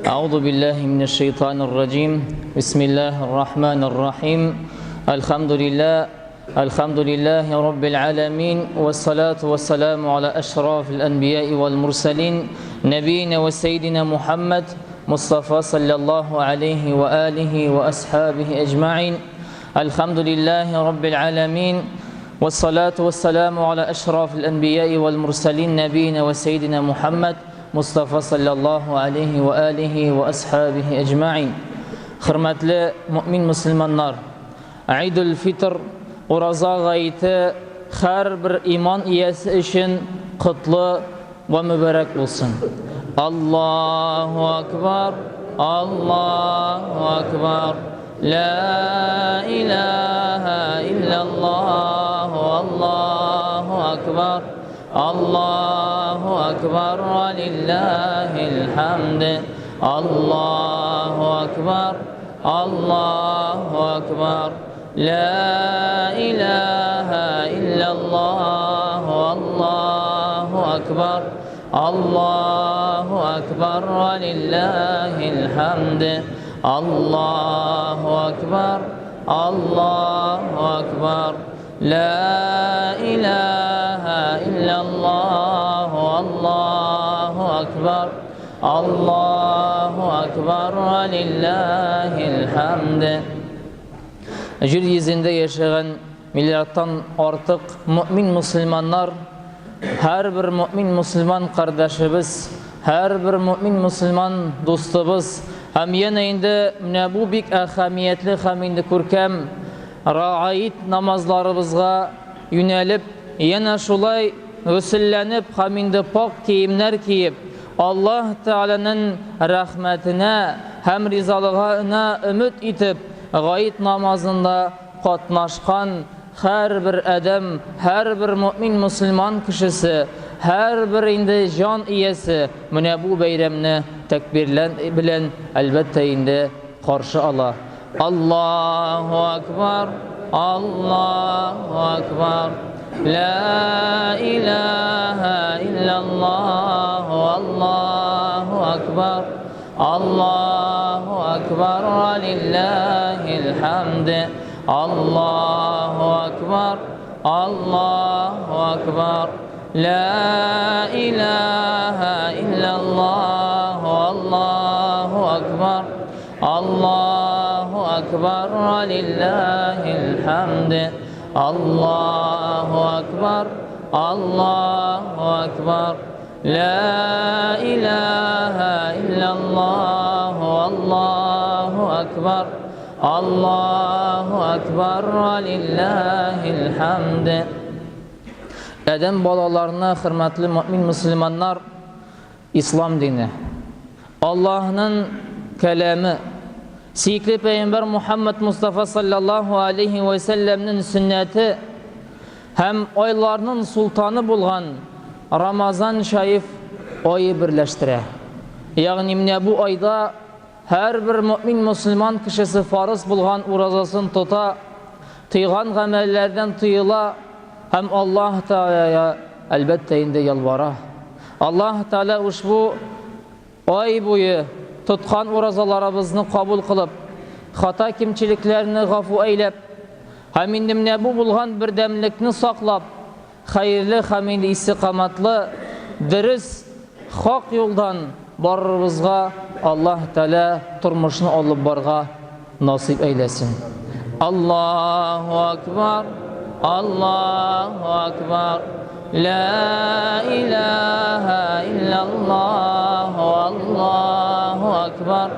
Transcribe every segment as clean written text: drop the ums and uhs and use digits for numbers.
أعوذ بالله من الشيطان الرجيم. بسم الله الرحمن الرحيم. الحمد لله رب العالمين، والصلاة والسلام على أشرف الأنبياء والمرسلين نبينا وسيدنا محمد مصطفى صلى الله عليه وآله وأصحابه أجمعين. الحمد لله رب العالمين، والصلاة والسلام على أشرف الأنبياء والمرسلين نبينا وسيدنا محمد مصطفى صلى الله عليه وآله وأصحابه أجمعين. Hürmetli mümin Müslümanlar, Eidül Fitr Uraza gayeti her bir iman iyesi için kutlu ve mübarek olsun. Allahu Akbar, Allahu Akbar, La ilahe illallah, Allahu Akbar, Allahu Akbar, Lillahil hamd. Allahu Akbar, Allahu Akbar, La ilahe illallah, Allahu Akbar, Allahu Akbar, Lillahil hamd. Allahu Akbar, Allahu Akbar, La ilahe illallah, Allahu Akbar, Allahu Akbar, Lillahil hamd. Yeryüzünde yaşayan milyardan artık mümin Müslümanlar, her bir mümin Müslüman kardeşimiz, her bir mümin Müslüman dostumuz, hem yanında bu büyük ahamiyetli haminde kurkem raayet namazlarımızga yönelip yana şulay gusüllenip haminde pak kiyimler giyip Allah Teala'nın rahmetine hem rizalığına ümit etip gayet namazında katnaşkan her bir adam, her bir mümin Müslüman kişisi, her bir indi can iyesi bu bayramını tekbirlen bilen elbette indi karşı Allah. Allahu Akbar, Allahu Akbar, La ilahe illallah, Allahu Akbar, Allahu Akbar, Lillahil hamd. Allahu Akbar, Allahu Akbar, La ilahe illallah, Allahu Akbar, Allahu Akbar, Lillahil hamd. Allahu Akbar, Allahu Akbar, La ilahe illallah, Allahu Akbar, Allahu Akbar, Lillahil hamd. Adem balalarına hürmetli mümin Müslümanlar, İslam dini, Allah'ın kelamı, Sikli Peygamber Muhammed Mustafa sallallahu aleyhi ve sellem'nin sünneti, hem aylarının sultanı bulgan Ramazan şerif ayı birleştire. Yani bu ayda her bir mümin Müslüman kişisi farz bulgan urazasını tuta, tıygan gamellerden tıyıla, hem Allah Teala'ya elbette indi yalvara. Allah Teala bu ay boyu tutkan urazalarımızı kabul kılıp, hata kimçiliklerini gafu eylep, hem indi bu bulgan bir demlikini saklap, hayırlı, hem indi istikamatlı, dürüst, hak yoldan barırızga Allah Teala turmuşunu alıp barga nasip eylesin. Allahu Akbar, Allahu Akbar, La ilahe illallah, Allahu Akbar,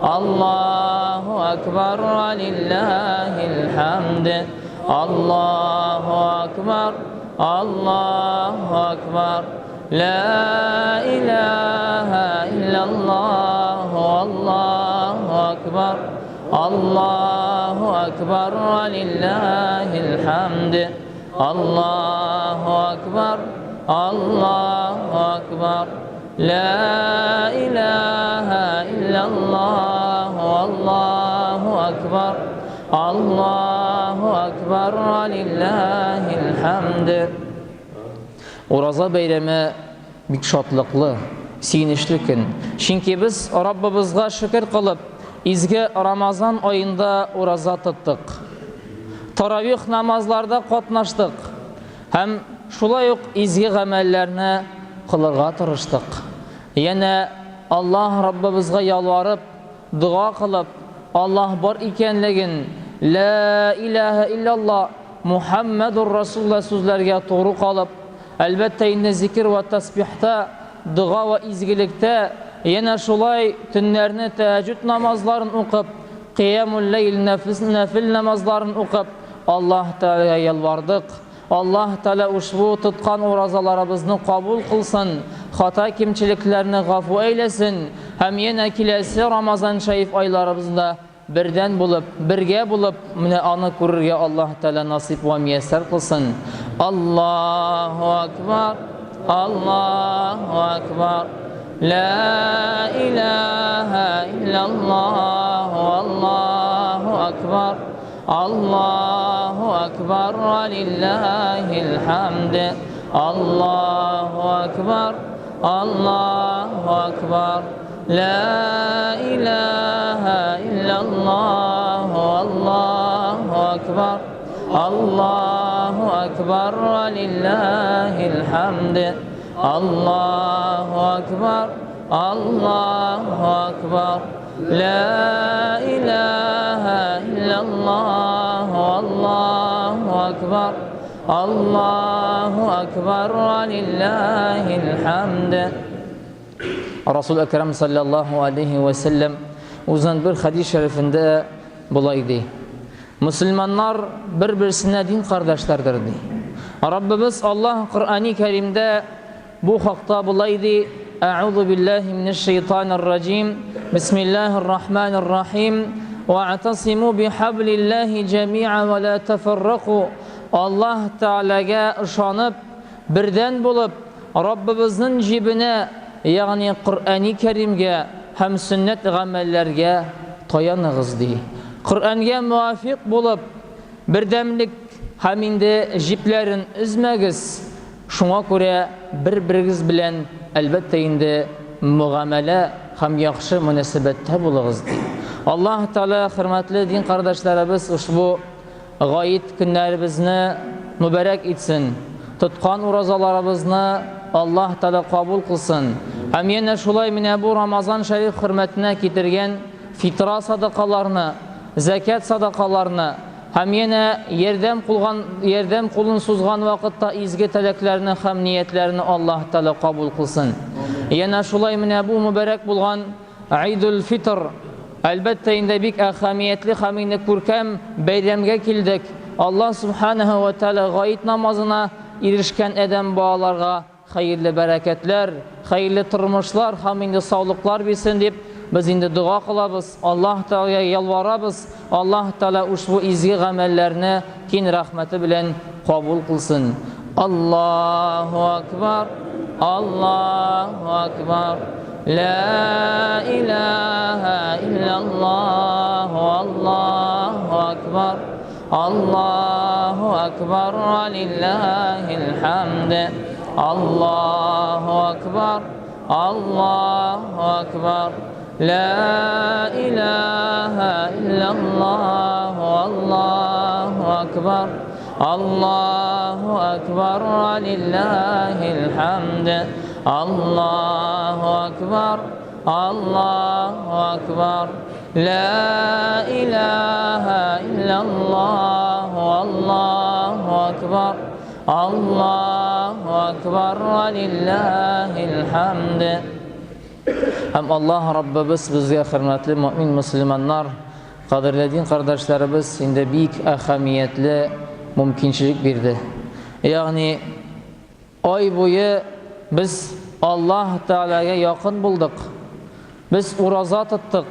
Allahu Akbar, Lillahil hamd. Allahu Akbar, Allahu Akbar, La ilahe illallah, Allahu Akbar, Allahu Akbar, Lillahil hamd. Allahu Akbar, Allahu Akbar, La ilahe illallah, Allahu Akbar, Allahu Akbar, Lillahil hamd. Uraza beyremi büyük şatlıklı, сөенечле көн. Чөнки без Раббыбызга шөкер кылып, изге Рамазан айында ураза тоттык. Таравих намазларда катнаштык. Һәм шулай ук изге гамәлләрне кылырга тырыштык. Яна Аллаһ Раббыбызга ялварып, дуа кылып, Аллаһ бар икәнлеген, ла илаха илляллах Мухаммадур Расулуллах сүзләргә туры калып, әлбәттә инде зикр ва тасбихта, дуа ва изгелектә, яна шулай төннәрне тәһәҗҗүд намазларын укып, қиямул лейл нафил намазларын укып, Аллаһ Тәгаләгә ялвардык. Аллаһ Тәгалә ушбу тоткан уразаларыбызны кабул кылсын, хата кимчелекләрне гафу әйләсен, һәм яна киләсе Рамазан шәриф айларыбызда бердән булып, бергә булып, менә аны күрергә Аллаһ Тәгалә насип ва мияссәр кылсын. Аллаһу акбар, Аллаһу акбар, ла илаха илляллах, Аллаһу акбар, Аллаһу акбар, ва лиллахил хамд. Аллаһу акбар, Аллаһу акбар, لا إله إلا الله والله أكبر الله أكبر ولله الحمد الله أكبر الله أكبر لا إله إلا الله والله أكبر الله أكبر ولله الحمد. Rasul Ekrem sallallahu aleyhi ve sellem uzun bir hadis şerifinde bulaydı. Müslümanlar birbirine din kardeşlerdir di. Rabbimiz Allah Kur'an-ı Kerim'de bu hakta bulaydı. Eûzu billahi mineşşeytanirracim. Bismillahirrahmanirrahim. Ve'tasimu bihablillahi cemi'an ve la teferraku. Allah Teala'ga ışanıp birden bulup Rabbimizin cibine, yani Kur'an-ı Kerim'ge hem sünnet gamellerge tayanığız di. Kur'an'ga muvafık bulup birdemlik hem indi jiplerin üzmegiz. Şuna göre birbiriz bilen elbette indi muamele hem yaxşı münasebette bulağız di. Allah Teala hürmetli din kardeşlerimiz uşbu gayet günlerimizni mübarek etsin. Tutkan urazalarımızı Allah Teala kabul kılsın. Hem yine şulay mine bu Ramazan şerif hürmetine getirgen fitra sadakalarını, zekat sadakalarını, hem yine yerden kulun suzgan vakitte izgi teleklerini, hem niyetlerini Allah Teala kabul kılsın. Yine şulay mine bu mübarek bulgan Eidul Fitr, elbette inde bik ahamiyetli hamini kurkem beylemge kildik. Allah Subhanahu ve Teala gayet namazına erişken eden bağlarga hayırlı bereketler, hayırlı turmuşlar, haminde sağlıklar bilsin deyip biz indi dua kılabız. Allah Teala'ya yalvarabız. Allah Teala uşbu izgi gamellerini kin rahmeti bilen kabul kılsın. Allahu akbar, Allahu akbar, la ilahe illallah, Allahu akbar, Allahu akbar, lillahil hamd. Allahu akbar, Allahu akbar, la ilahe illallah, Allahu akbar, Allahu akbar, lillahil hamd. Allahu akbar, Allahu akbar, la ilahe illallah, Allahu akbar, Allahu akbar, lillahil hamd. Hem Allah Rabbimiz bizge hürmetli mümin Müslümanlar, kadirlediğin kardeşlerimiz inde büyük ahamiyetli mümkünçilik birdi. Yani ay boyu biz Allah Teala'ya yakın bulduk. Biz uraza tuttuk.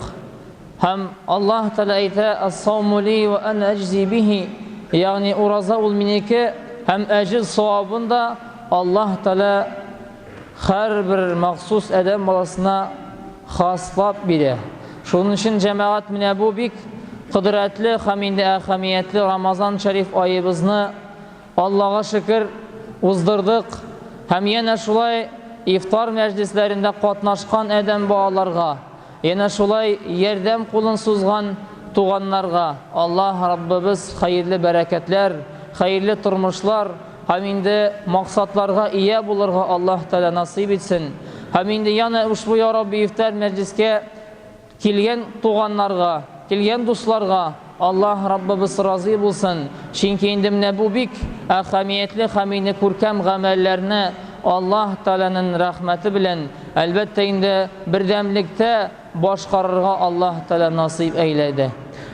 Hem Allah Teala ayta as-savmu li ve en eczi bihi. Yani uraza ol minike hem ecir savabında Allah Teala her bir mahsus eden balasına haslap bile. Şunun için cemaat mine bu bik kudretli, haminde ahamiyetli Ramazan şerif ayımızını Allah'a şükür uzdırdık. Hem yine şulay ифтар мәҗлесләрендә катнашкан адәм балаларга, яна шулай ярдәм кулын сузган туганнарга Аллаһ Раббыбыз хәерле бәрәкәтләр, хәерле тормышлар һәм инде максатларга ия булырга Аллаһ Тәала насыйп итсен. Һәм инде яна ушбу я Рабби ифтар мәҗлескә килгән туганнарга, килгән дусларга Аллаһ Раббыбыз разый булсын. Чөнки инде менә бу бик әһәмиятле һәм инде күркәм гамәлләрне Аллаһ Тәаланың рәхмәте белән әлбәттә инде бердәмлектә башкарырга Аллаһ Тәала насыйп әйләде.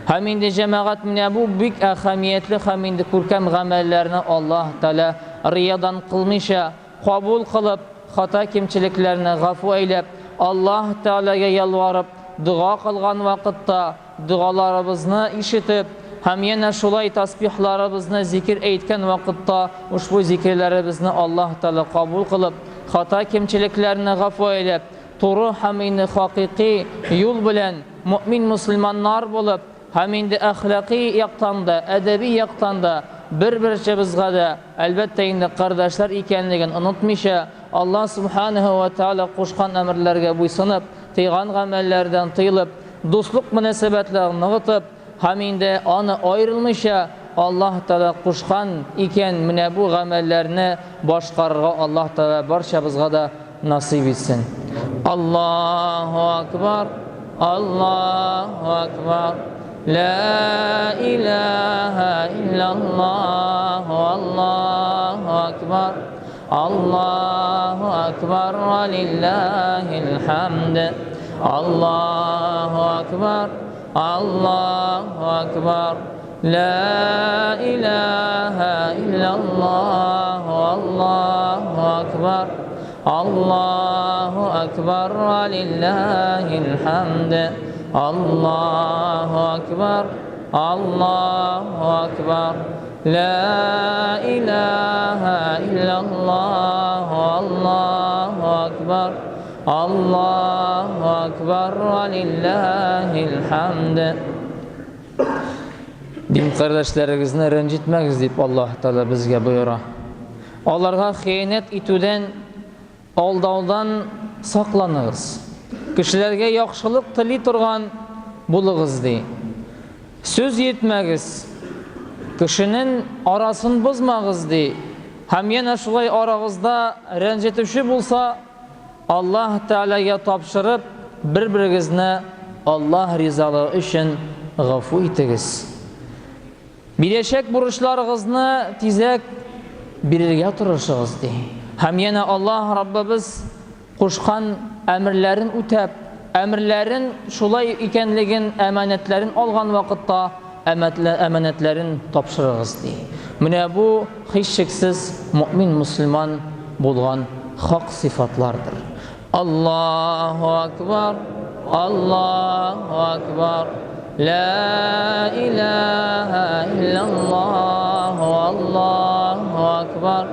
Һәм инде җәмәгать менә бу бик әһәмиятле һәм инде күркәм гамәлләрне Аллаһ Тәала риядан кылмыйча кабул кылып, хата кимчелекләрне гафу әйләп, Аллаһ Тәалага ялварып, дуа кылган вакытта дуаларыбызны ишетеп, һәм яна шулай тасбихларыбызны зикр әйткән вакытта ушбу зикрләребезне Аллаһ Тәала кабул кылып, хата кимчелекләрне гафу әйләп, туры һәм инде хакыйкый юл белән мөэмин мусламаннар булып, һәм инде әхлакый яктан да, әдәби яктан да бер-беребезгә дә әлбәттә инде кардәшләр икәнлеген онытмыйча, Аллаһ Субханаһу ва Тәала кушкан әмерләргә буйсынып, тыйган гамәлләрдән тыелып, дуслык мөнәсәбәтләрен ныгытып, һәм инде аны аерылмыйча Аллаһ Тәала кушкан икән менә бу гамәлләрне башкарырга Аллаһ Тәала барчабызга да насыйп итсен. Аллаһу акбар, Аллаһу акбар, ла илаха илляллаһ, Аллаһу акбар, Аллаһу акбар, ва лиллаһил хамд. Аллаһу акбар, Аллаһу акбар, ла илаха илляллаһ, Аллаһу акбар, Аллаһу акбар, ва лиллаһил хамд. Аллаһу акбар, Аллаһу акбар, ла илаха илляллаһ, Аллаһу акбар, Аллаһу акбар, ва лиллаһил хамд. Дин кардәшләрегезне рәнҗетмәгез дип Аллаһ Тәала безгә боера. Аларга хыянәт итүдән, алдаудан сакланыгыз. Кешеләргә яхшылык тили торган булыгыз ди. Сүз йетмәгез. Кешенең арасын бозмагыз ди. Һәм яна шулай арагызда рәнҗетүче булса, Аллаһ Тәаләгә тапшырып, бер-берегезне Аллаһ ризалыгы өчен гафу итегез. Бирәчәк бурычларыгызны тизәк бирергә тырышыгыз ди. Һәм яна Аллаһ Раббыбыз кушкан әмерләрен үтәп, әмерләрен шулай икәнлеген, әманәтләрен алган вакытта әманәтләрен тапшырыгыз ди. Менә бу һичшиксез мөэмин мусламан булган хак сифатлардыр. Аллаһу акбар, Аллаһу акбар, ла илаха илляллаһ, Аллаһу акбар,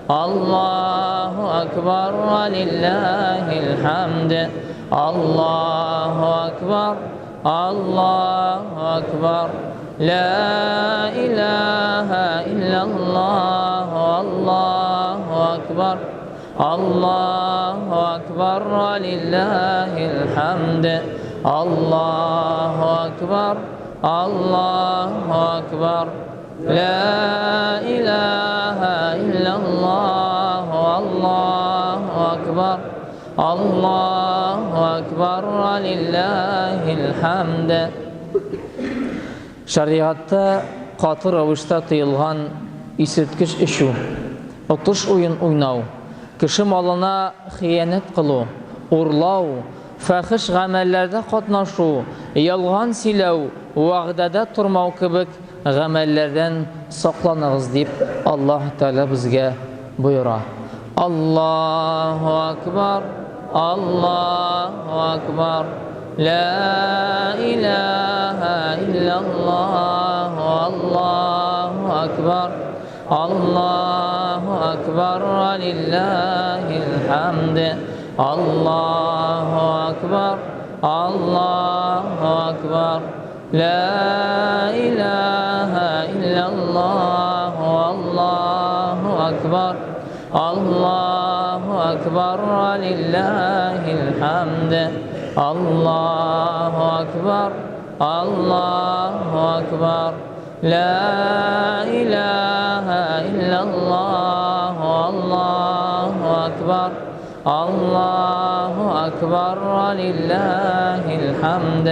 Аллаһу акбар, ва лиллаһил хамд. Аллаһу акбар, Аллаһу акбар, ла илаха илляллаһ, Аллаһу акбар, Аллаһу акбар, ва лиллаһил хамд. Аллаһу акбар, Аллаһу акбар, ла илаха илляллаһ, Аллаһу акбар, Аллаһу акбар, ва лиллаһил хамд. Шариатта каты рәвештә тыелган исерткеч эчү, отыш уен уйнау, кеше малына хыянәт кылу, урлау, фәхиш гамәлләрдә катнашу, ялган сөйләү, вәгъдәдә тормау кебек гамәлләрдән сакланыгыз дип Аллаһ Тәала безгә боера. Аллаһу акбар, Аллаһу акбар, ла илаха илляллаһ, Аллаһу акбар, Аллаһу акбар, ва лиллаһил хамд. Аллаһу акбар, Аллаһу акбар, ла илаха илляллаһ, Аллаһу акбар, Аллаһу Allahu akbar lillahil hamd. Allahu akbar, Allahu akbar. La ilahe illallah, Allahu akbar, Allahu akbar lillahil hamd.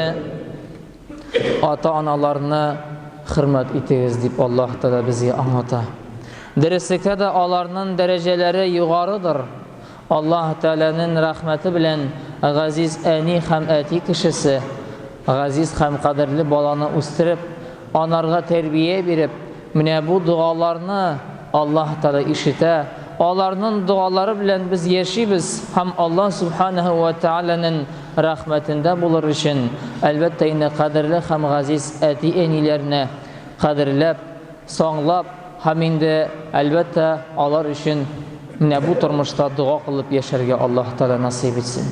Ota-onalarni hurmat etiniz deb Alloh taolo bizga anlatadi. Derslikdə də onların dərəcələri yuqarıdır. Allah Teala'nın rəhməti bilən Aziz Əni həm əti kişisi, Aziz həm qədərli balanı üstürüb, onlara tərbiyə verib, bu dualarını Allah Teala işitə, onların duaları bilən biz yaşayırız. Həm Allah Subhanahu və Teala'nın rəhmətində bulur üçün, əlbəttə yine qədərli həm Aziz əti ənilərinə qədərləb, sonlab, haminde elbette Allah için bu turmuşda dua kılıp yaşarga Allah Teala nasip etsin.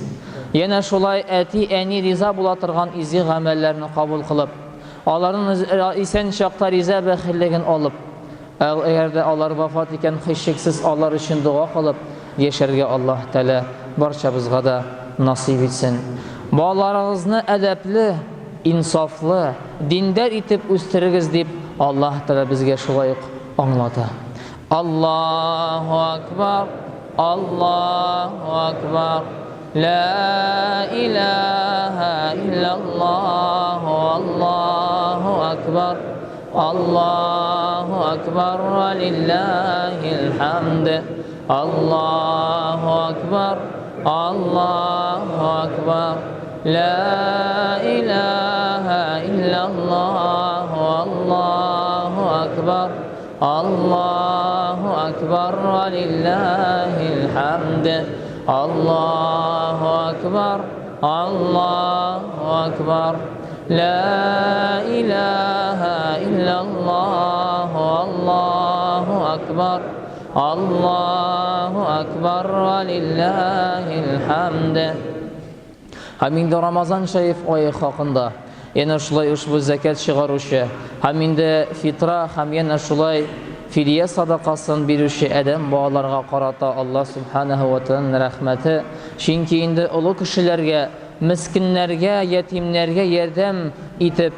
Yine şolay eti eni riza bulatırgan izi amellerini kabul kılıp, onların isen şakta riza bekilligin alıp, eğer de onlar vefat iken hışıksız Allah için dua kılıp yaşarga Allah Teala barçamızga da nasip etsin. Bağlarınızı edepli, insaflı, dindar itip üstürügüz deyip Allah Teala bizge şolay anladı. Allahu akbar, Allahu akbar. La ilahe illallah, Allahu akbar, Allahu akbar lillahil hamd. Allahu akbar, Allahu akbar. La ilahe illallah, Allahu akbar, Allahu akbar lillahil hamd. Allahu akbar, Allahu akbar. La ilahe illallah, Allahu akbar, Allahu akbar lillahil hamd. Haminde Ramazan Şerif ayı hakkında yine şulay ushbu zakat çıgarışı, haminde fitra, ham yine şulay fidye sadaqasını berişi adam bağlarga qarata Allah Subhanahu ve Teala'nın rahmeti. Çünkü indi ulu kişilerge, miskinlerge, yetimlerge yardım etip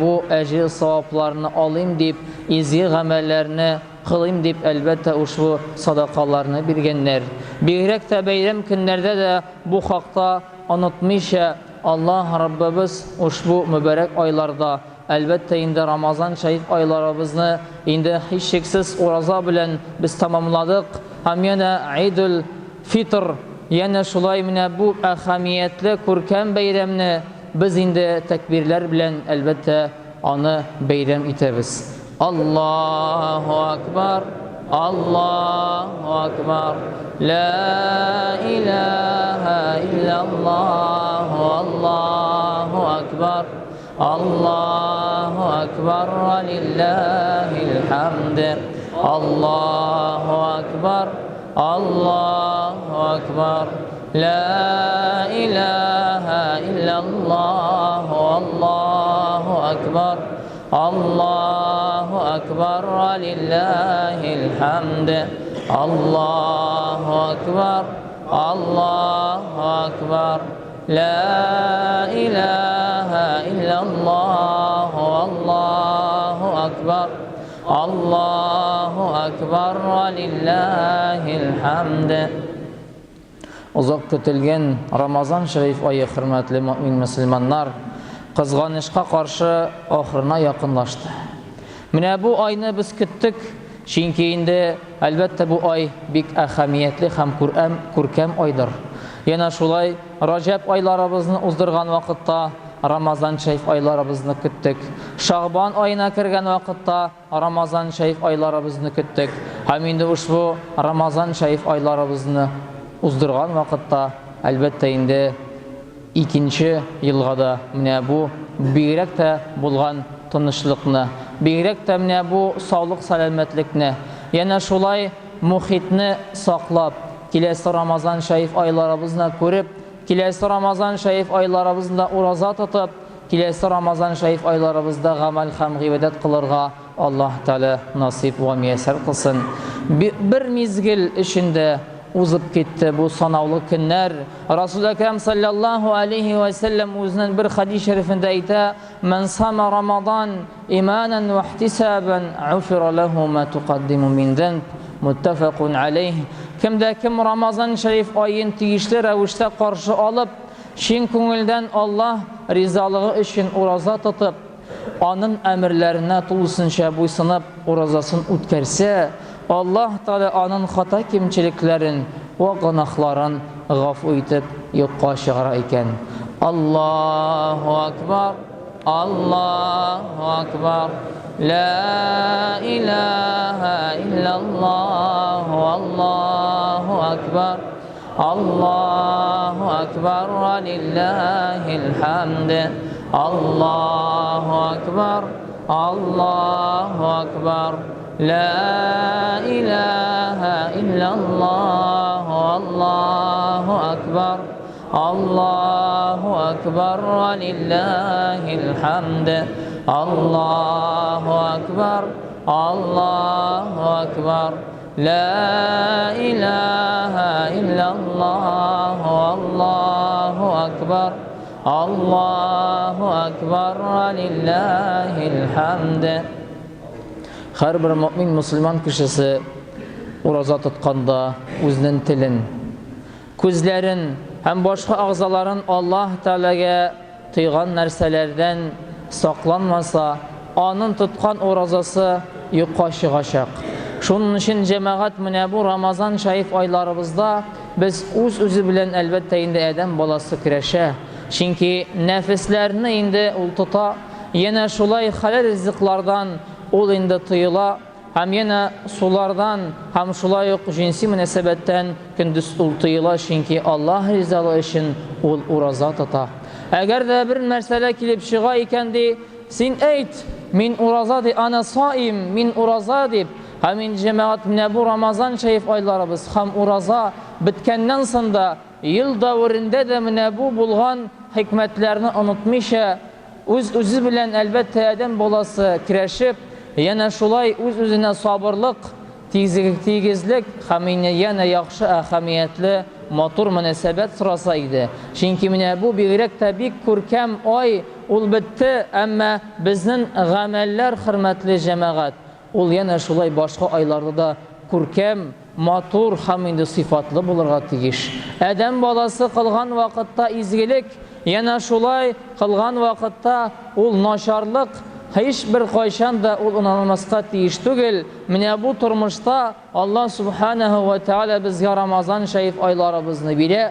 bu ecir savaplarını alayım deyip, izgi amellerini kılayım deyip elbette ushbu sadaqalarını bergenler. Bihrek de bayram günlerde de bu hakta unutmayışa Allah Rabbimiz ushbu mübarek aylarda elbette indi Ramazan Şerif aylarımızı indi hiç şeksiz oraza bilen biz tamamladık. Hem yine Eidul Fitr yine şulay bu ahamiyetli kurkan bayramını biz indi tekbirler bilen elbette onu bayram etiriz. Allahu akbar, Allahu akbar. La ilahe illallah, Allahu akbar, Allahu akbar lillahil hamd. Allahu akbar, Allahu akbar. La ilahe illallah, Allahu akbar, Allahu akbar lillahil hamd. Allahu akbar, Allahu akbar. La ilahe illallah, Allahu akbar, Allahu akbar lillahil hamd. Uzak tutilgan Ramazan Şerif ayı hürmetli mümin Müslümanlar kızganışka karşı ahırına yakınlaştı. Bu ayını biz küttük. Çünkü indi elbette bu ay bik ahamiyetli hem kurkem aydır. Yine şulay Recep aylarımızını uzdurgan vakitte Ramazan Şerif aylarımızını küttük. Şaban ayına kirgen vakitte Ramazan Şerif aylarımızını küttük. Hem indi ushbu Ramazan Şerif aylarımızını uzdurgan vakitte elbette indi ikinci yılga da bu bigrek de bulgan tanışlıkны, bigrek de bu sağlık selametlikni, yine şulay muhitni saklap, kilesi Ramazan Şerif aylarımızını görüp, kilesi Ramazan Şerif aylarımızda uraza tutup, kilesi Ramazan Şerif aylarımızda gamel hem gıbedet kılırga Allah Teala nasip ve müyesser kılsın. Bir mizgil içinde узып китте бу санаулы көннәр. Расул Әкрәм саллаллаху алейхи ва саллям үзенең бер хадис шәрифендә әйтә: "Ман сама Рамадан иманан ва ихтисабан, уфира лаху ма туқаддиму мин занб." Muttafaqun alayh. Kimda kim Ramazan şərif ayın tiyişli rəvişdə qarşı alıb, şin көңелдән Allah rizalыğı üçün urazа tutub, onun əmrlərinə tulsunca buysınıb urazasını ütkərsə, Allah Teala onun xata kimçiliklərin və günahların ғafu etib yoxqa çıxara ikən. Allahu Akbar, Allahu Akbar, La ilahe illallah, Allahu Akbar, Allahu Akbar, ve lillahil hamd. Allahu Akbar, Allahu Akbar, La ilahe illallah, Allahu Akbar, Allahu Akbar, ve lillahil hamd. Allahu Akbar, Allahu Akbar, La ilahe illallah, Allahu Akbar, Allahu Akbar, ve lillahil hamd. Her bir mümin Müslüman kişisi urazat tutkanda özünün tilin, közlerin hem başka ağzaların Allah Teala'ya tıygan нәрсәләрдән saqlanmasa, onun tutkan urazası yoxqa çıxacaq. Şunun için cemaat menə bu Ramazan şərif aylarımızda biz öz-özü bilən əlbəttə indi adam balası kirəşə. Çünki nəfislərini indi ul tuta, yenə şulay halal rızıqlardan ol indi tıyıla, hem yenə sulardan, hem şulay yox cinsi münəsəbətdən gündüz ul tıyıla, çünki Allah rizalı için ol uraza tuta. Əgər də bir məsələ kilib çığa ikəndi, sen eyt, min urazadı, ana saim, min urazadı. Həmin cemaat minə bu Ramazan şərif aylarımız, hem uraza bitkəndən sonra, yıl davrində də minə bu bulğan hikmətlərini unutmışa, öz-özü bilən əlbəttə ədəm bolası kirəşib, yenə şulay öz-özünə sabırlıq, tiyizlik, həminə yenə yaxşı əhəmiyyətli, matur münəsəbət sırasıydı. Çünki minə bu birək təbik körkəm ay ol bitdi, əmmə biznin qəməllər xirmətli cəməqət. Ol yenə şulay başqa aylarda da körkəm, matur, həmində sifatlı bulurğa tiyiş. Ədəm balası qılğan vaqtda izgilik, yenə şulay qılğan vaqtda ol naşarlıq, heç bir qayşan da ol unanılmasqa tiyiş tügül. Minə bu turmuşda Allah Subhanahu ve Teala bizə Ramazan şərif aylarımızını bilə,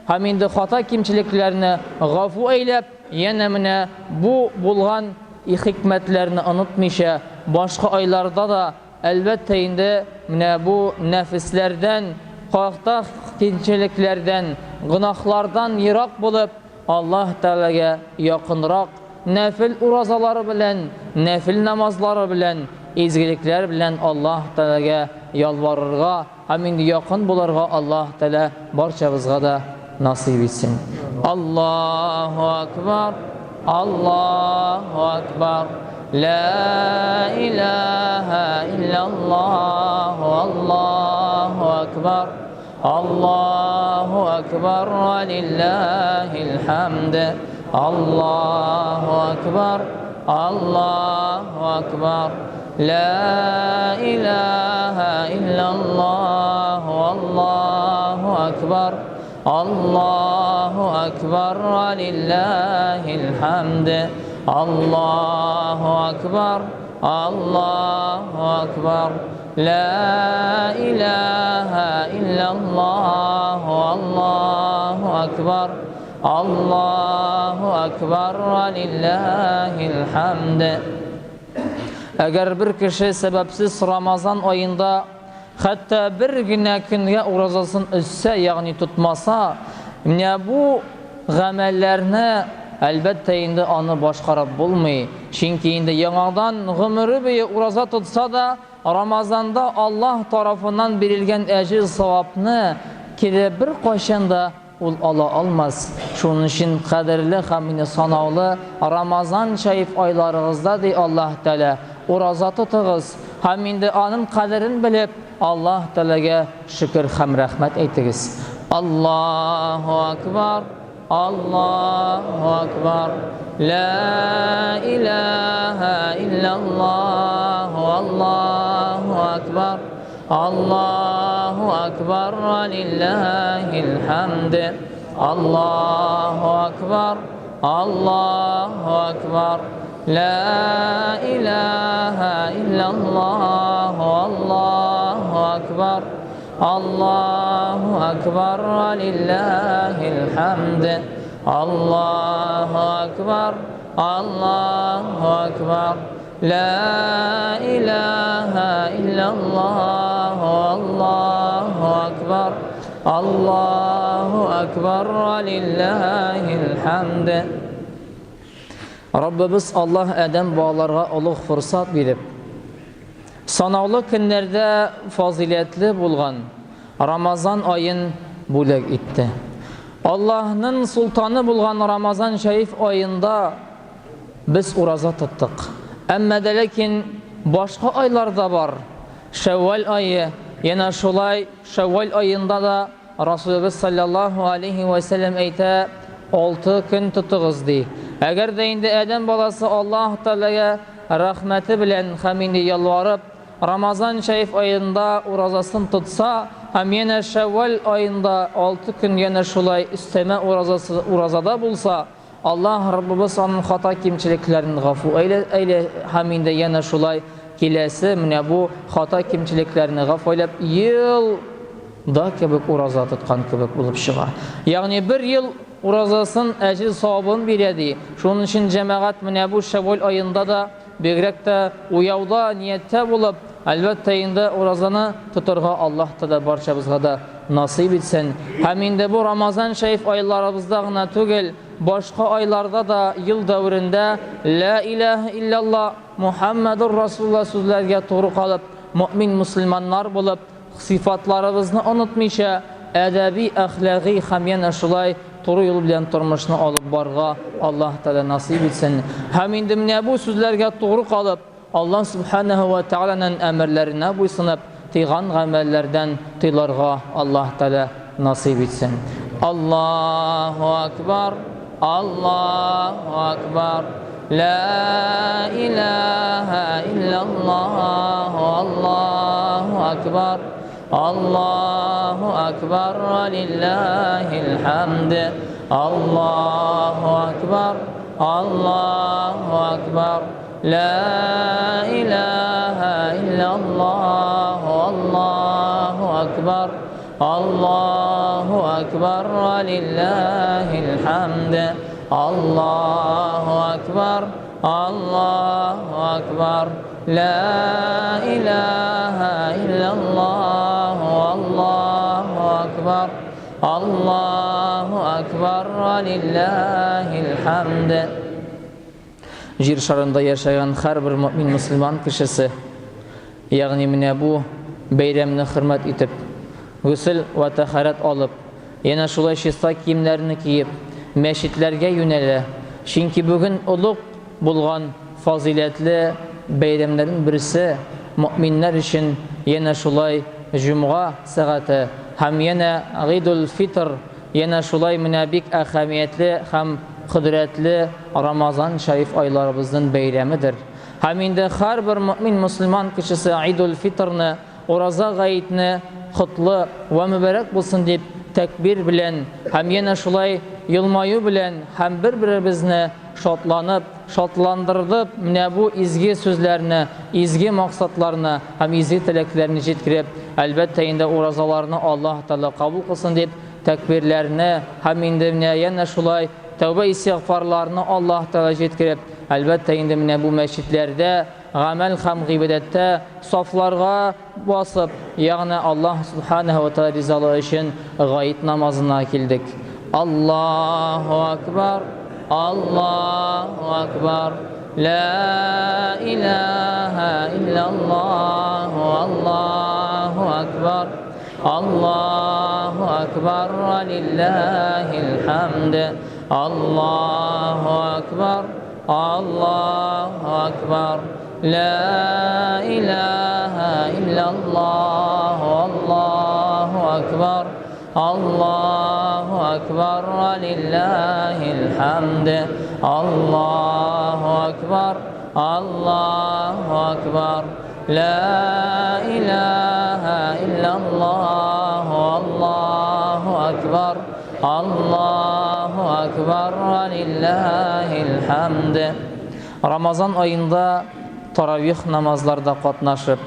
həmində xata kimçiliklərini ғafu eyləb, yenə minə bu bulğan hikmətlərini unutmışa, başqa aylarda da əlbəttə indi minə bu nəfislərdən, xata kimçiliklərdən, günahlardan yıraq bulub, Allah Teala'ya yaxınraq, nəfil urazaları bilən, nəfil namazları bilən, izgiliklər bilən Allah Teala'ya yalvarırğa, həmin yaxın bularğa Allah Teala barçamızğa da nasib etsin. Allahu Akbar, Allahu Akbar, La ilahe illallah, Allahu Akbar, Allahu Akbar, ve lillahil hamd. Allahu Akbar, Allahu Akbar, La ilahe illallah, Allahu Akbar, Allahu Akbar, ve lillahil hamd. Allahu Akbar, Allahu Akbar, La ilahe illallah, Allahu Akbar, Allahu Akbar, ve lillahil hamd. Əgər bir kişi səbəbsiz Ramazan ayında hatta bir günə künə urazasını üstsə, yəni tutmasa, bu qəməllərini əlbəttə indi anı başqarab bulmay. Çünki indi yanadan ömrü boyu uraza tutsa da Ramazanda Allah tarafından verilən əcir savabını ki bir qaşanda ol ala almaz. Şunun için qədirli, həmini sanavlı Ramazan şərif aylarınızda dey Allah Teala uraza tutağız. Һәм инде аның кадерен белеп, Аллаһ Тәгаләгә шөкр һәм рәхмәт әйтегез. Аллаһу акбар, Аллаһу акбар, ла илаха илляллаһ, Аллаһу акбар, Аллаһу акбар, лиллаһил ҳамд. Аллаһу акбар, Аллаһу акбар, ла илаха илляллаһ, Аллаһу акбар, Аллаһу акбар, лиллаһил ҳамд. Аллаһу акбар, Аллаһу акбар, ла илаха илляллаһ, Аллаһу акбар, Аллаһу акбар, лиллаһил ҳамд. Раббыбыз Аллаһ Адәм балаларга олуг фурсат биреп, санаулы көннәрдә фазилетле булган Рамазан айын бүләк итте. Аллаһның султаны булган Рамазан шәриф айында без ураза тоттык. Әмма дә ләкин башка айларда бар. Шәввал айы, яна шулай Шәввал айында да Расулыбыз саллаллаһу алейхи ва сәллям әйтә, 6 көн тотыгыз ди. Әгәр дә инде Адәм баласы Аллаһ Тәгаләгә рәхмәте белән һәм инде ялварып Рамазан шәриф айында уразасын тотса, һәм яна Шәввал айында 6 көн яна шулай өстәмә уразада булса, Аллаһ Раббыбыз аның хата кимчелекләрен гафу әйлә һәм инде яна шулай киләсе менә бу хата кимчелекләрне гафу әйләп ел да кебек ураза тоткан кебек булып чыга. Ягъни бер ел уразасын әҗир савабын бирә ди. Шуның өчен җәмәгать менә бу Шәввал айында да бигрәк тә уяуда нияттә булып, әлбәттә инде уразаны тотырга Аллаһ Тәгалә барчабызга да насыйп итсен. Һәм инде бу Рамазан шәриф айларыбызда гына түгел, башка айларда да ел дәврендә ла илаха илляллаһ Мухаммадур Расулуллаһ сүзләргә туры калып, мөэмин мусламаннар булып, сифатларыбызны онытмыйча, әдәби, әхлаги һәм яна шулай туры юл белән тормышны алып барга Аллаһ Тәгалә насыйп итсен. Һәм инде менә бу сүзләргә туры калып, Аллаһ Субханаһу ва Тәгаләнең әмерләренә буйсынып, тыйган гамәлләрдән тыйларга Аллаһ Тәгалә насыйп итсен. Аллаһу акбар, Аллаһу акбар, ла илаха илляллаһ, Аллаһу акбар, Аллаһу акбар, лиллаһил ҳамд. Аллаһу акбар, Аллаһу акбар, ла илаха илляллаһ, Аллаһу акбар, Аллаһу акбар, лиллаһил ҳамд. Аллаһу акбар, Аллаһу акбар, ла илаха илляллаһ, Аллаһу акбар, Аллаһу акбар, лиллаһил ҳамд. Җир шарында яшәгән һәрбер мөэмин мусламан кешесе, ягъни менә бу бәйрәмне хөрмәт итеп, гусл ва тахарат алып, яна шулай чиста киемнәрне киеп, мәчетләргә юнәлә. Чөнки бүген улуг булган фазилетле бәйрәмнәрнең берсе мөэминнәр өчен яна шулай җомга сәгате һәм яна Гыйдул Фитр, яна шулай менә бик әһәмиятле һәм кудрәтле Рамазан шәриф айларыбызның бәйрәмедер. Һәм инде һәрбер мөэмин мусламан кешесе Гыйдул Фитрны, ураза гаитне котлы ва мөбарәк булсын дип тәкбир белән һәм яна шулай елмаю белән һәм бер-беребезне шатландырып, менә бу изге сүзләрне, изге максатларны һәм изге теләкләрне җиткереп, әлбәттә инде уразаларны Аллаһ Тәгалә кабул кылсын дип тәкбирләрне һәм инде менә яна шулай тәүбә истигъфарларны Аллаһ Тәгалә җиткереп, әлбәттә инде менә бу мәчетләрдә гамәл һәм гыйбадәттә сафларга басып, ягъни Аллаһ Субханаһу ва Тәгалә ризалыгы өчен гаит намазына килдек. Аллаһу акбар, Аллаһу акбар, ла илаха илляллаһ, Аллаһу акбар, Аллаһу акбар, лиллаһил ҳамд. Аллаһу акбар, Аллаһу акбар, لا إله إلا الله والله أكبر الله أكبر ولله الحمد الله أكبر الله أكبر لا إله إلا الله والله أكبر الله أكبر ولله الحمد. Ramazan ayında taravih namazlarda qatnaşıb,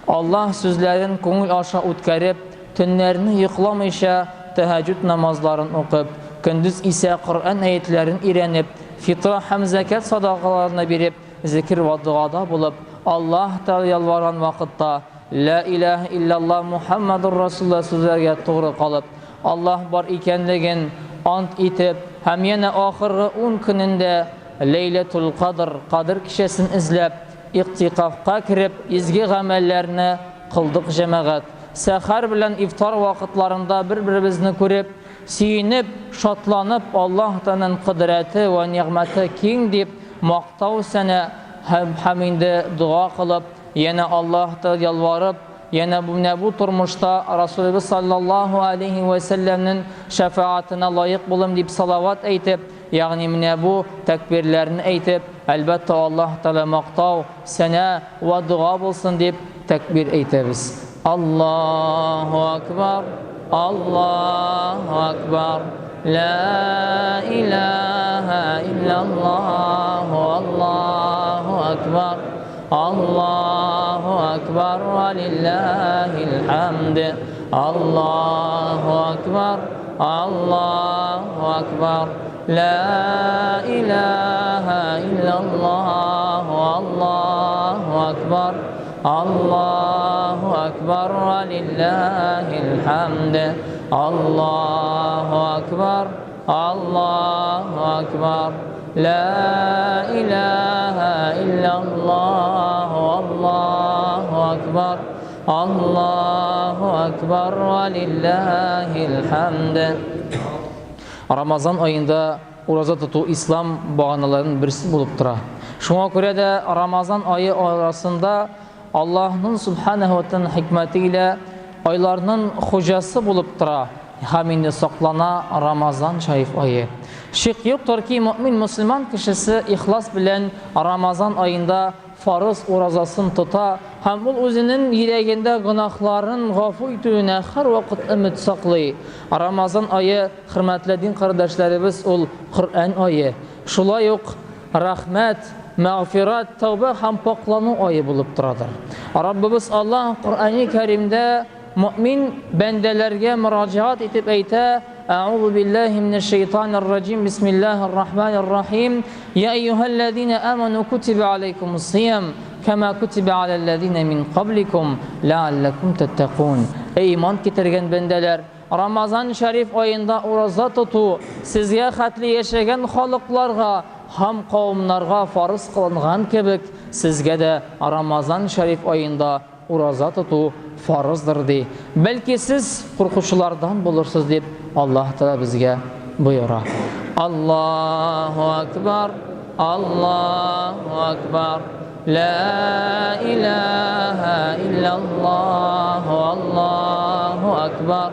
Allah sözlərin көңіл аша үткәреп, tünlərini yıqlamayışa təhəccüd namazlarını oqub, gündüz isə Qur'an ayətlərini irənib, fitra həm zəkat sadaqalarına verib, zikir və duada bulub, Allah Teala yalvaran vaxtda La ilahe illallah Muhammedur Rasulullah sözlərə doğru qalıb, Allah var ikənligin ant itib, həm yenə axırı 10 günündə Leyletul Qadr, Qadr kişəsini izləb, iqtiqafqa kirib, izgi əməllərini qıldıq cəməğət. Səhər bilən iftar vaxtlarında bir-birimizni görüb, siyinib, şatlanıb, Allah Teala'nın qudrəti və ni'məti keng deyib, maqtav sənə həmində dua qılıb, yenə Allah Teala yalvarıb, yenə bu turmuşda Resulullah sallallahu aleyhi və səlləmin şəfaatına layiq bulum deyib salavat eytib, yəni bu təkbirlərini eytib, əlbəttə Allah Teala maqtav sənə və dua bulsun deyib təkbir eytəbiz. Allahu Akbar, Allahu Akbar, La ilahe illallah, Allahu Akbar, Allahu Akbar, velillahil hamd, Allahu Akbar, Allahu Akbar, La ilahe illallah, Allahu Akbar, Allahu Akbar, velillahil hamd, Allahu Akbar, Allahu Akbar, La ilahe illallah, Allahu Akbar, Allahu Akbar, velillahil hamd. Ramazan ayında oruza tutu İslam bağanalarının birisi bulup tura. Şuna göre de Ramazan ayı arasında Allah'ın Subhanahu ve Teala'nın hikmetiyle aylarının hocası bulup tura. Hamini saklana Ramazan şerif ayı. Şık yoktur ki mümin Müslüman kişisi ihlas bilen Ramazan ayında farız orazasını tuta, hem ol özünün yüreğinde günahların gafu itüğüne her vakit ümit saklay. Ramazan ayı, hürmetli din kardeşlerimiz, ol Kur'an ayı. Şula yok, rahmet, mağfiret, tövbe hem paklanu ayı bulup duradır. Rabbimiz Allah Kur'an-ı Kerim'de mümin bendelerge müracaat etip eyte, Euzu billahi mineşşeytanirracim. Bismillahirrahmanirrahim. Ya eyyühellezine amenu kutibe aleykumus-siyam kema kutibe alellezine min qablikum leallekum tettekun. Ey iman getirgen bendeler, Ramazan şerif ayında oruza tutu, sizge hatli yaşayan halıklarga ham kavimlarga farz kılıngan kebek, sizge de Ramazan şerif ayında oruza tutu farzdır de. Belki siz korkuşulardan bulursunuz deyip Allah Teala bizge buyura. Allahu Ekber, Allahu Ekber, La ilahe illallah, Allahu Ekber,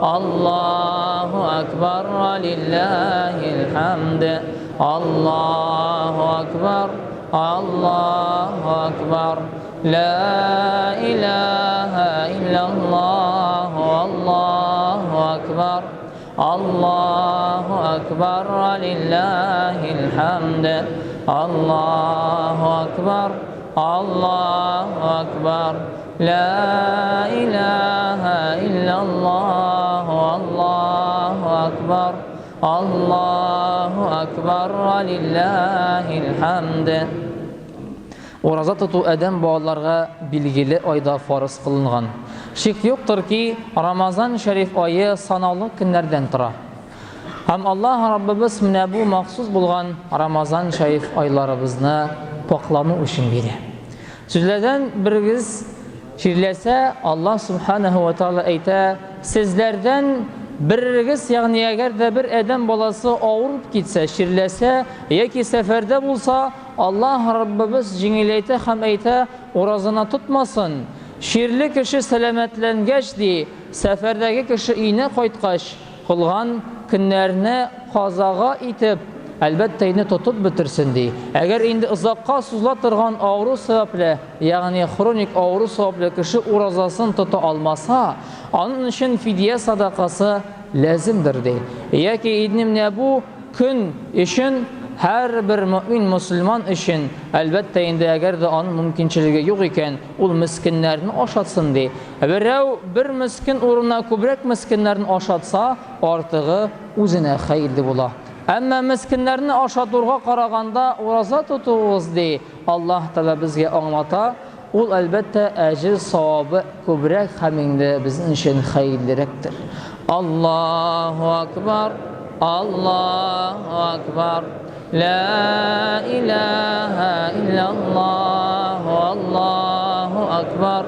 Allahu Ekber, velillahil hamd, Allahu Ekber, Allahu Ekber, La ilahe illallah, Allahu Ekber, Allahu Ekber, velillahil hamd, Allahu Ekber, Allahu Ekber, La ilahe illallah, Allahu Ekber, Allahu Ekber, velillahil hamd. Oruza tutu Adem bağlarga bilgili ayda farz kılıngan. Şek yoktur ki Ramazan şerif ayı sanalı günlerden tura. Hem Allah Rabbimiz bu mahsus bulgan Ramazan şerif aylarımızını paklanu için biri. Sizlerden biriniz şirlese Allah Subhanahu ve Teala eyte, sizlerden biriniz yani eğer de bir Adem balası ağırıp gitse, şirlese ya ki seferde bulsa, Allah Rabbimiz җиңеләйтә һәм әйтә, уразаны тотмасын. Ширле кеше сәламәтләнгәч ди, сәфәрдәге кеше өенә кайткач, кылган көннәрне казага итеп, әлбәттә инде тотып бетерсен ди. Әгәр инде озакка сузыла торган авыру сәбәпле, ягъни хроник авыру сәбәпле кеше уразасын тота алмаса, аның өчен фидия садакасы лазимдер ди. Яки инде бу көн өчен һәрбер мөмин мусульман өчен әлбәттә инде әгәр дә аның мөмкинчелеге юк икән, ул мискиннәрне ашатсын ди. Берәү бер мискин урынына күбрәк мискиннәрне ашатса, артыгы үзенә хәерле була. Әмма мискиннәрне ашатырга караганда ураза тотуыгыз ди. Аллаһ Тәала безгә аңлата, ул әлбәттә әҗр савабы күбрәк һәм инде безнең өчен хәерлерәктер. Аллаһу акбар, Аллаһу акбар. لا إله إلا الله والله أكبر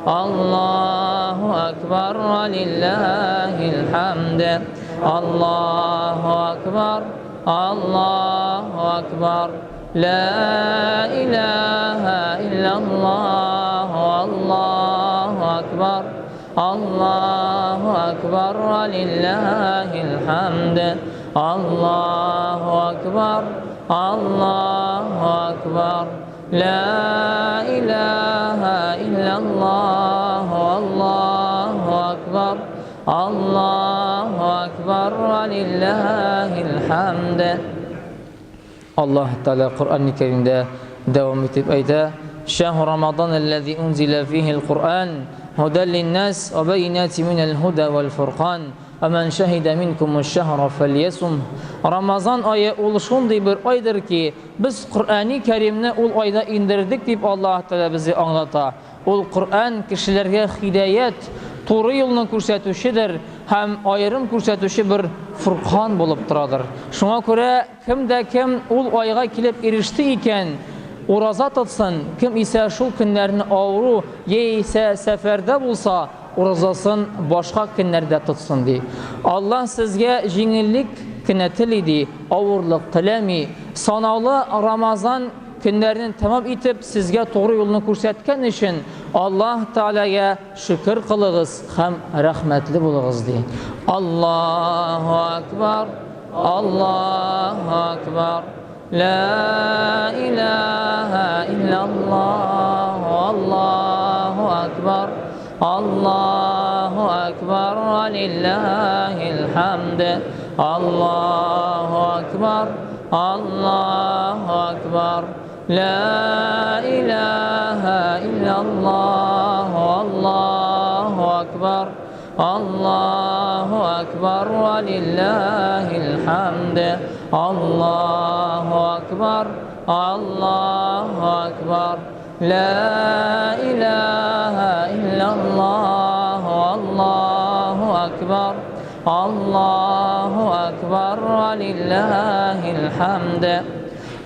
الله أكبر ولله الحمد الله أكبر الله أكبر لا إله إلا الله والله أكبر الله أكبر ولله الحمد الله أكبر الله أكبر لا إله إلا الله والله أكبر الله أكبر ولله الحمد. Allah Teala Kur'an-ı Kerim'de devam edip ayda شهر رمضان الذي أنزل فيه القرآن هدى للناس وبينات من الهدى والفرقان ومن شهد منكم الشهر فليصم. Ramazan ayı ol şunday bir aydır ki biz Kur'an-ı Kerim'ni ol ayda indirdik deyip Allah Teala bizi anlata. Ol Kur'an kişilerge hidayet, doğru yolunu күрсәтүчедер һәм аерым күрсәтүче bir furqan булып тораdır. Шуңа күрә кемдә кем ул айга килеп иреште икән, ураза тотсын, кем исә шул көннәрне авыру яисә сәфәрдә булса, уразасын башка көннәрдә тотсын ди. Аллаһ сезгә җиңеллек кенә тели ди, авырлык теләми. Санаулы Рамазан көннәрен тәмам итеп сезгә туры юлны күрсәткән өчен Аллаһ Тәаләгә шөкер кылыгыз һәм рәхмәтле булыгыз ди. Аллаһу акбар, Аллаһу акбар. لا إله إلا الله والله أكبر الله أكبر ولله الحمد الله أكبر الله أكبر لا إله إلا الله والله أكبر الله أكبر ولله الحمد الله أكبر الله أكبر لا إله إلا الله والله أكبر الله أكبر ولله الحمد.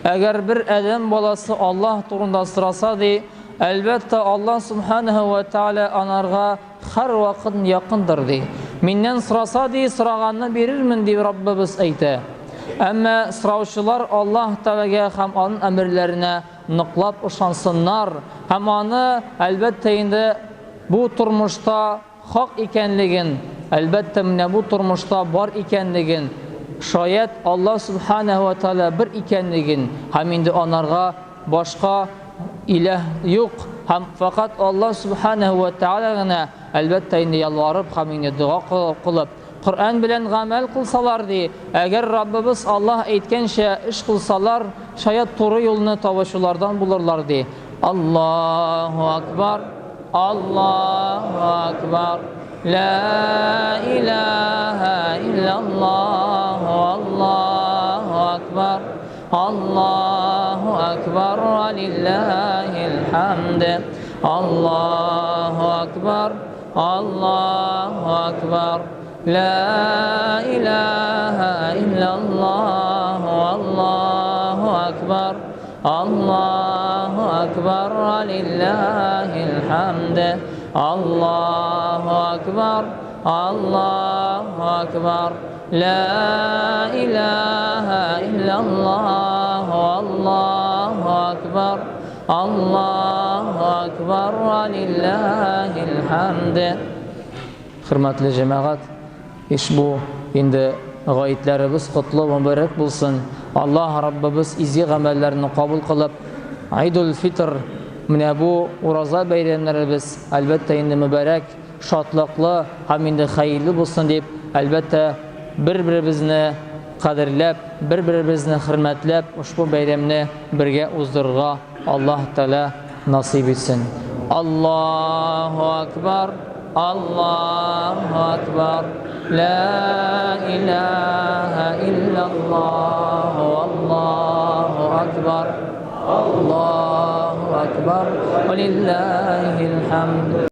Əgər bir ədəm balası Allah turunda sırasa di, əlbəttə Allah subhanahu ve teala anarga hər vaxt yakındır di. Mindən sırasa di, sırağanını verirmin di Rabbimiz eytə. Әмма sıravçılar Allah Teala'ya hem onun emirlerine nıqlab ışansınlar. Hem onu elbette indi bu turmuşta hak ikenligin, elbette bu turmuşta var ikenligin, şayet Allah Subhanahu ve Teala bir ikenligin, hem indi onlarga başka ilah yok. Hem fakat Allah Subhanahu ve Teala'na elbette indi yalvarıp hem indi dua kılıp Kur'an bilen gamel kılsalar di. Eğer Rabbimiz Allah eytkenşe iş kılsalar, şayet doğru yolunu tavşulardan bulurlar di. Allahu akbar, Allahu akbar. La ilahe illallah, Allahu akbar. Allahu akbar ve lillahil hamd. Allahu akbar, Allahu akbar. لا إله إلا الله والله أكبر الله أكبر ولله الحمد الله أكبر الله أكبر لا إله إلا الله والله akbar. Allahu akbar ve lillahil hamd. Hürmetli cemaat, iş bu indi gayetlerimiz kutlu ve mübarek bulsun. Allah Rabbimiz izi amellerini kabul kılıp Eidul Fitr mine bu uraza bayramlarımız elbette indi mübarek, şatlıklı hem indi hayırlı bulsun deyip elbette birbirimizni qadirlab, birbirimizni hürmetlab ushbu bayramni birga uzdurga Allah Teala nasip etsin. Allahu akbar. Allahu akbar. La ilahe illallah. Allahu akbar. Allahu akbar. Ve lillahil hamd.